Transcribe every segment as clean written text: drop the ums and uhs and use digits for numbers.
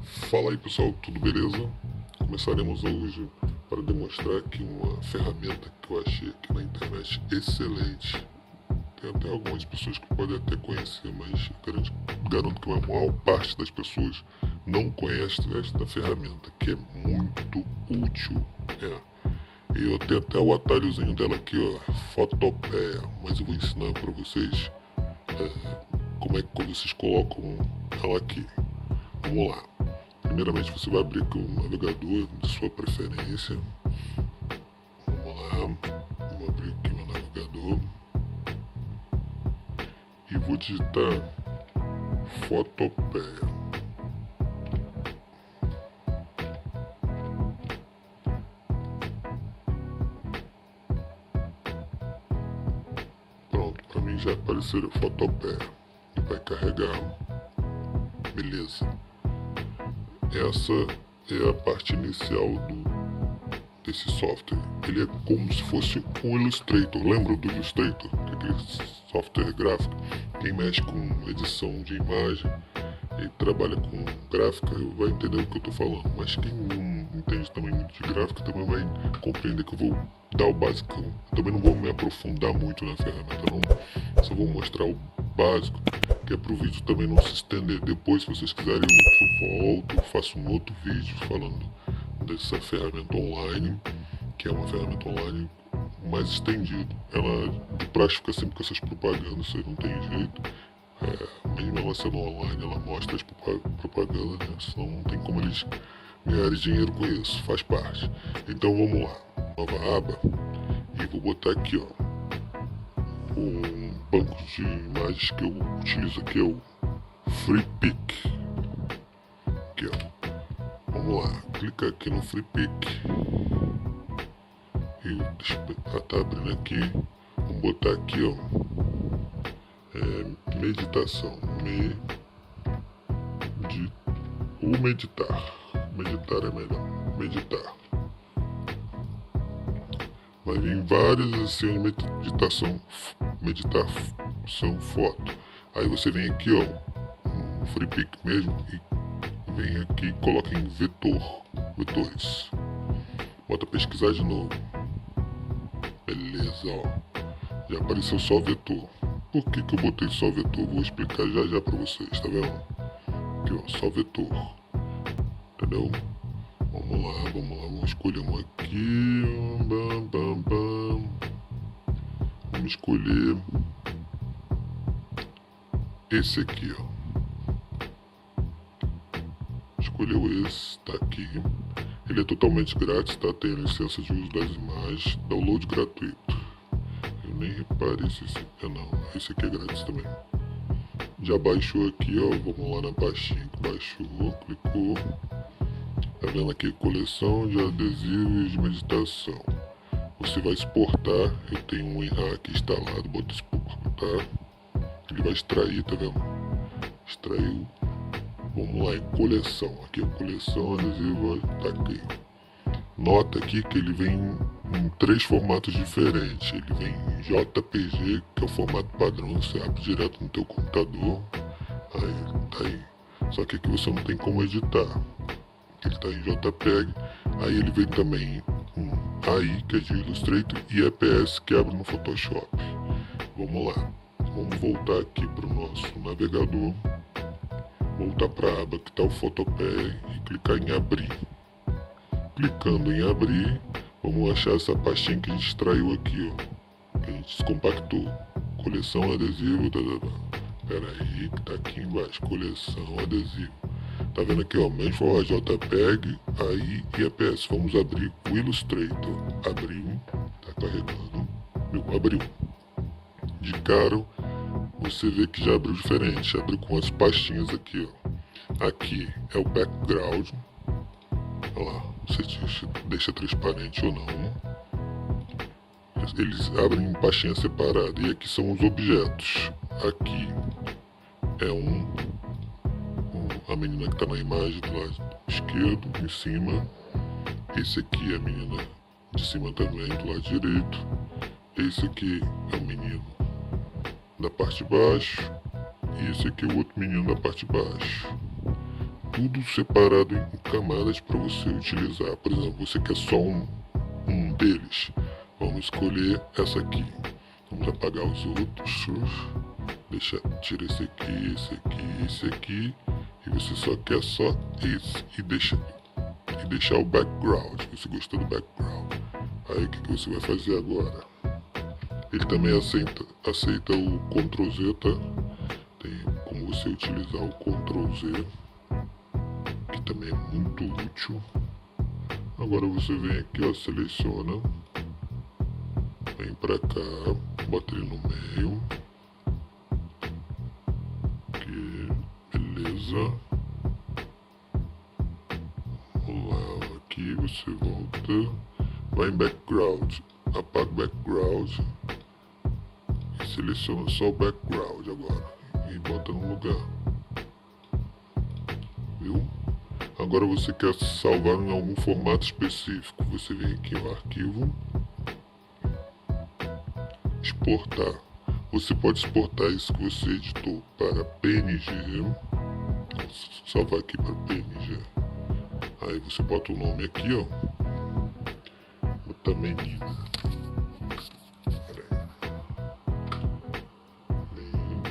Fala aí pessoal, tudo beleza? Começaremos hoje para demonstrar aqui uma ferramenta que eu achei aqui na internet excelente. Tem até algumas pessoas que podem até conhecer, mas garanto que a maior parte das pessoas não conhece esta ferramenta, que é muito útil. E eu tenho até o atalhozinho dela aqui, ó, Photopea, mas eu vou ensinar para vocês como é que vocês colocam ela aqui. Vamos lá. Primeiramente você vai abrir aqui o navegador de sua preferência. Vamos lá, vou abrir aqui o navegador e vou digitar Photopea. Pronto, para mim já apareceu Photopea e vai carregar. Beleza. Essa é a parte inicial desse software. Ele é como se fosse um Illustrator. Lembra do Illustrator? Que é aquele software gráfico. Quem mexe com edição de imagem e trabalha com gráfica vai entender o que eu estou falando. Mas quem não entende também muito de gráfica também vai compreender que eu vou dar o basicão. Eu também não vou me aprofundar muito na ferramenta, não. Só vou mostrar o básico, que é para o vídeo também não se estender. Depois, se vocês quiserem, eu volto, faço um outro vídeo falando dessa ferramenta online, que é uma ferramenta online mais estendida. Ela de praxe fica sempre com essas propagandas, isso aí não tem jeito. Mesmo ela sendo online, ela mostra as propagandas, né? Senão não tem como eles ganharem dinheiro com isso, faz parte. Então vamos lá, nova aba, e vou botar aqui, ó, um banco de imagens que eu utilizo aqui, é o Free Pick. Aqui, ó. Vamos lá, clica aqui no Free Pick e deixa eu tá abrindo aqui. Vamos botar aqui, ó, meditação, ou meditar é melhor, meditar. Vai vir várias assim, meditação foto. Aí você vem aqui, ó, no Free Pick mesmo, e vem aqui e coloca em vetores. Bota pesquisar de novo. Beleza, ó. Já apareceu só vetor. Por que eu botei só vetor? Vou explicar já pra vocês, tá vendo? Aqui, ó, só vetor. Entendeu? Vamos lá, vamos escolher um aqui. Vamos escolher esse aqui, ó. Escolheu esse, tá aqui. Ele é totalmente grátis, tá? Tem a licença de uso das imagens, download gratuito. Eu nem reparei se esse... não, esse aqui é grátis também. Já baixou aqui, ó, vamos lá na pastinha que baixou, clicou. Tá vendo aqui, coleção de adesivos de meditação. Você vai exportar, eu tenho um aqui instalado, bota exportar. Ele vai extrair, tá vendo? Extraiu. Vamos lá em coleção, aqui é coleção, adesivo, tá aqui. Nota aqui que ele vem em 3 formatos diferentes. Ele vem em JPG, que é o formato padrão, você abre direto no teu computador. Aí, tá aí. Só que aqui você não tem como editar. Ele está em JPEG, aí ele vem também um AI, que é de Illustrator, e EPS, que abre no Photoshop. Vamos lá, vamos voltar aqui para o nosso navegador, voltar para a aba que está o Photopea e clicar em abrir. Clicando em abrir, vamos achar essa pastinha que a gente extraiu aqui, ó, que a gente descompactou, coleção adesivo, pera aí, que está aqui embaixo, coleção adesivo. Tá vendo aqui, ó, mesmo formato JPEG, aí e EPS. Vamos abrir o Illustrator. Abriu, tá carregando. Abriu. De cara, você vê que já abriu diferente. Abriu com as pastinhas aqui, ó. Aqui é o background. Olha lá, você deixa transparente ou não. Eles abrem em pastinha separada. E aqui são os objetos. Aqui é a menina que está na imagem do lado esquerdo, em cima. Esse aqui é a menina de cima também, do lado direito. Esse aqui é o menino da parte de baixo. E esse aqui é o outro menino da parte de baixo. tudo separado em camadas para você utilizar. Por exemplo, você quer só um deles. Vamos escolher essa aqui. Vamos apagar os outros. Tira esse aqui, esse aqui, esse aqui. E você só quer só esse. E deixar o background. Você gostou do background. Aí o que você vai fazer agora? Ele também aceita o Ctrl Z, tá? Tem como você utilizar o Ctrl Z, que também é muito útil. Agora você vem aqui, ó, seleciona, vem pra cá, bota ele no meio, aqui, beleza. Vamos lá, aqui você volta, vai em background, apaga o background e seleciona só o background agora e bota no lugar, viu? Agora você quer salvar em algum formato específico, você vem aqui no arquivo, exportar. Você pode exportar isso que você editou para PNG, vou salvar aqui para PNG. Aí você bota o nome aqui, ó, bota menina. Menina.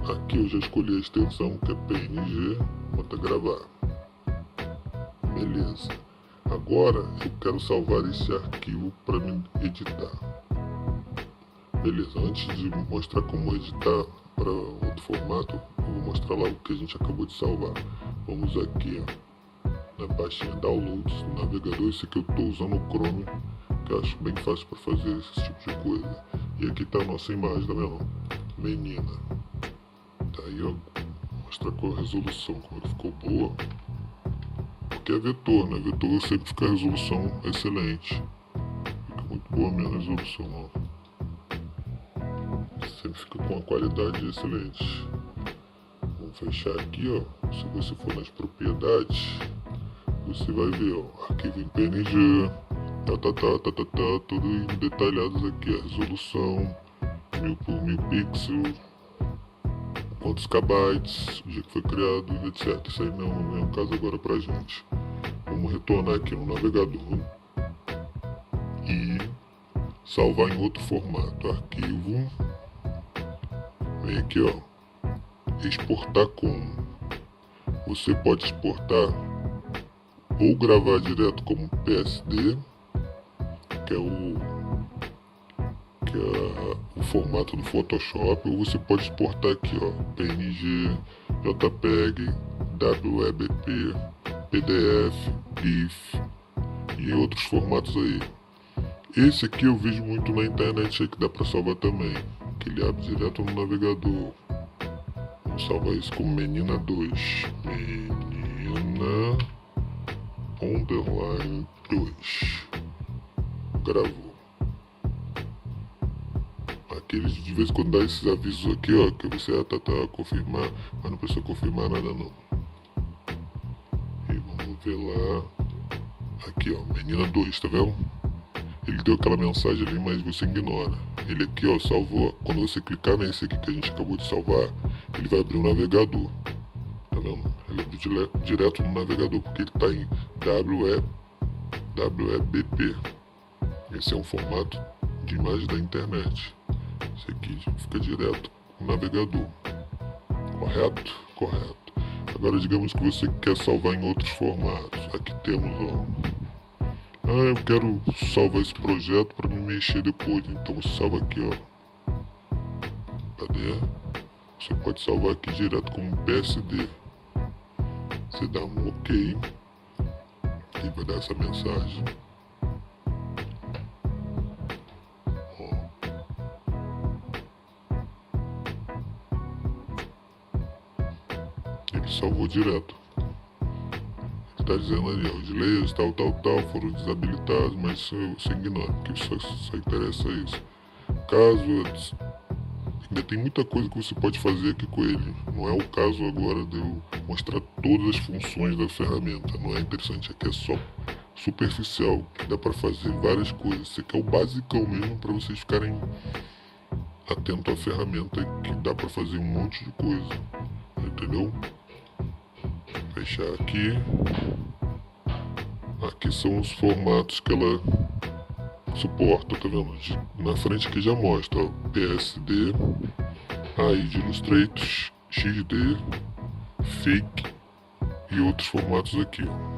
Aqui eu já escolhi a extensão que é PNG, bota gravar. Beleza. Agora eu quero salvar esse arquivo para me editar. Beleza, antes de mostrar como editar para outro formato, eu vou mostrar lá o que a gente acabou de salvar. Vamos aqui, ó, na pastinha Downloads do navegador. Esse aqui eu estou usando o Chrome, que eu acho bem fácil para fazer esse tipo de coisa. E aqui está a nossa imagem, tá vendo? Menina. Tá aí, ó, mostra com a resolução como que ficou boa. Porque é vetor, né? Vetor sempre fica a resolução excelente. Fica muito boa a minha resolução, ó. Sempre fica com a qualidade excelente. Vamos fechar aqui, ó. Se você for nas propriedades, você vai ver, ó, arquivo em PNG, tudo detalhados aqui, a resolução, 1000 por 1000 pixels, quantos kbytes, o dia que foi criado, etc. Isso aí não é um caso agora pra gente. Vamos retornar aqui no navegador e salvar em outro formato. Arquivo, vem aqui, ó, exportar como. Você pode exportar ou gravar direto como PSD, que é o formato do Photoshop, ou você pode exportar aqui, ó, PNG, JPEG, WebP, PDF, GIF e outros formatos aí. Esse aqui eu vejo muito na internet aí que dá para salvar também, que ele abre direto no navegador. Vamos salvar isso como menina 2, menina underline 2, gravou. Aqueles de vez em quando dá esses avisos aqui, ó, que você tá confirmar, mas não precisa confirmar nada não. E vamos ver lá, aqui, ó, menina 2, tá vendo? Ele deu aquela mensagem ali, mas você ignora. Ele aqui, ó, salvou. Quando você clicar nesse aqui que a gente acabou de salvar, ele vai abrir o navegador, tá vendo? Ele abriu direto no navegador, porque ele tá em WebP. Esse é um formato de imagem da internet. Esse aqui fica direto no navegador. Correto? Correto. Agora digamos que você quer salvar em outros formatos. Aqui temos, ó. Eu quero salvar esse projeto para me mexer depois. Então você salva aqui, ó. Cadê? Você pode salvar aqui direto como PSD. Você dá um OK. E vai dar essa mensagem. Ele salvou direto. Ele está dizendo ali, ó, os layers, tal, foram desabilitados, mas você ignora, porque só interessa isso. Caso ainda tem muita coisa que você pode fazer aqui com ele. Não é o caso agora de eu mostrar todas as funções da ferramenta. Não é interessante, aqui é só superficial, que dá para fazer várias coisas. Isso aqui é o basicão mesmo para vocês ficarem atentos à ferramenta, que dá para fazer um monte de coisa. entendeu? Fechar aqui. Aqui são os formatos que ela suporta, tá vendo? Na frente aqui já mostra, ó, PSD, AI de Illustrator, XD, Fake e outros formatos aqui, ó.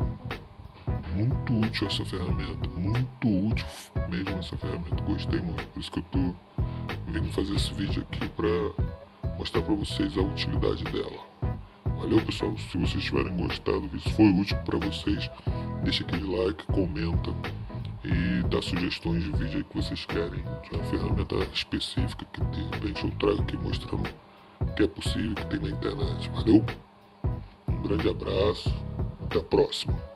Muito útil essa ferramenta, muito útil mesmo essa ferramenta, gostei muito, por isso que eu tô vindo fazer esse vídeo aqui para mostrar para vocês a utilidade dela. Valeu, pessoal, se vocês tiverem gostado do vídeo, se foi útil para vocês, deixa aquele like, comenta e dá sugestões de vídeo aí que vocês querem, de uma ferramenta específica que de repente eu trago aqui mostrando que é possível, que tem na internet. Valeu? Um grande abraço, até a próxima.